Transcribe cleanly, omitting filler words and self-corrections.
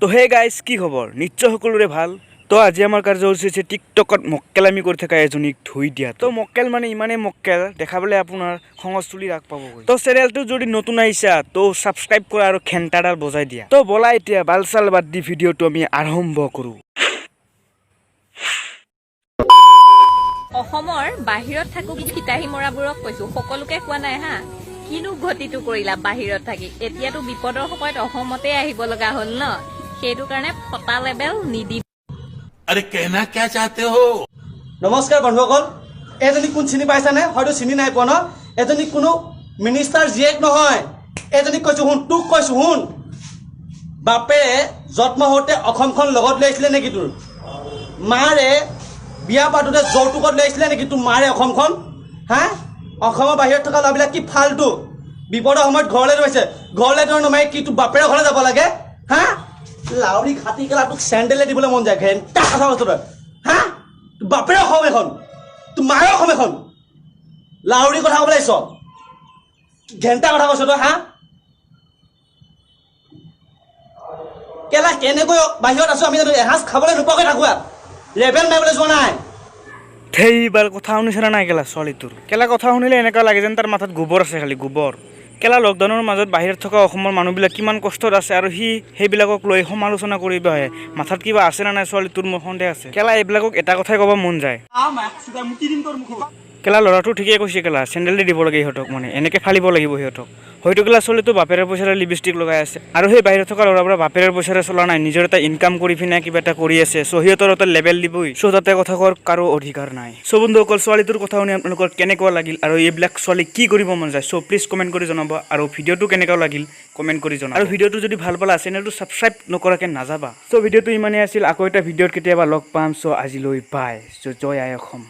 তো hey guys কি খবৰ নিশ্চয় সকলোৰে ভাল তো আজি আমাৰ কাৰ্যসূচী হৈছে টিকটকত মক্কেলামি কৰি থকা এজনীক ধুই দিয়া তো মক্কেল মানে ইমানেই মক্কেল দেখাবলৈ আপোনাৰ খঙৰ চুলি ৰাগ পাবগৈ তো চেনেলটো যদি নতুন আহিছা তো ছাবস্ক্ৰাইব কৰা আৰু ঘণ্টাডাল বজাই দিয়া তো বলা এতিয়া বালচাল বাদ দি ভিডিঅ'টো আমি আৰম্ভ কৰোঁ অসমৰ বাহিৰত থাকো ফিতাহী মৰাবোৰক কৈছো সকলোকে কোৱা নাই হা কিনো গতিটো কৰিলা বাহিৰত থাকি এতিয়াতো বিপদৰ সময়ত অসমতে আহিব লগা হ'ল ন সেইটো কাৰণে ফটা লেবেল নিদি अरे कहना क्या चाहते हो নমস্কাৰ বন্ধুসকল এজনী কোন চিনি পাইছানে হয়তো চিনি নাই পোৱা ন এজনী কোনো মিনিষ্টাৰ জীয়েক নহয় এজনী কৈছো শুন তোক কৈছো শুন বাপেৰে জন্ম হওঁতে অসমখন লগত লৈ আহিছিলে নেকি তোৰ মাৰে বিয়া পাতোতে যৌতুকত লৈ আহিছিলে নেকি তোৰ মাৰে অসমখন হা অসমৰ বাহিৰত থকা ল'ৰাবিলাক কি ফাল্টু বিপদৰ সময়ত ঘৰলৈ ৰৈছে ঘৰলৈ তোৰ নমাই কি তোৰ বাপেৰে ঘৰলৈ যাব লাগে হা লাউৰি খাটি কেলা তোক চেণ্ডেলে দিবলৈ মন যায় ঘেণ্টা কথা কৈছ তই হা তোৰ বাপেৰে অসম এখন তোৰ মাৰে অসম এখন লাউৰি কথা ক'বলৈ আহিছ ঘেণ্টা কথা কৈছ তই হা কেলা কেনেকৈ বাহিৰত আছো আমি জানো এসাঁজ খাবলৈ নোপোৱাকৈ থাকোঁ লেভেল মাৰিবলৈ যোৱা নাই সেইবাৰ কথা শুনিছে নাই কেলা ছোৱালীটোৰ কেলা কথা শুনিলে এনেকুৱা লাগে যেন তাৰ মাথাত গোবৰ আছে খালি গোবৰ কেলা লকডাউনৰ মাজত বাহিৰত থকা অসমৰ মানুহবিলাক কিমান কষ্টত আছে আৰু সেইবিলাকক লৈ সমালোচনা কৰিব আহে মাথাত কিবা আছে নে নাই ছোৱালীটোৰ মোৰ সন্দেহ আছে কেলা এইবিলাকক এটা কথাই ক'ব মন যায় কেলা ল'ৰাটো ঠিকেই কৈছে কেলা চেণ্ডেল দি দিব লাগে সিহঁতক মানে এনেকৈ ফালিব লাগিব সিহঁতক হয়তো কেলা ছোৱালীটো বাপেৰে পইচাৰে লিপষ্টিক লগাই আছে আৰু সেই বাহিৰত থকা ল'ৰাবোৰে বাপেৰে পইচাৰে চলা নাই নিজৰ এটা ইনকাম কৰি পিনে কিবা এটা কৰি আছে চ' সিহঁতৰ এটা লেভেল দিবই চ' তাতে কথা কোৱাৰ কাৰো অধিকাৰ নাই চ' বন্ধুসকল ছোৱালীটোৰ কথা শুনি আপোনালোকৰ কেনেকুৱা লাগিল আৰু এইবিলাক ছোৱালী কি কৰিব মন যায় চ' প্লিজ কমেণ্ট কৰি জনাব আৰু ভিডিঅ'টো কেনেকুৱা লাগিল কমেণ্ট কৰি জনাব আৰু ভিডিঅ'টো যদি ভাল পালা চেনেলটো ছাবস্ক্ৰাইব নকৰাকৈ নাযাবা চ' ভিডিঅ'টো ইমানেই আছিল আকৌ এটা ভিডিঅ'ত কেতিয়াবা লগ পাম চ' আজিলৈ বাই চ' জয় আই অসম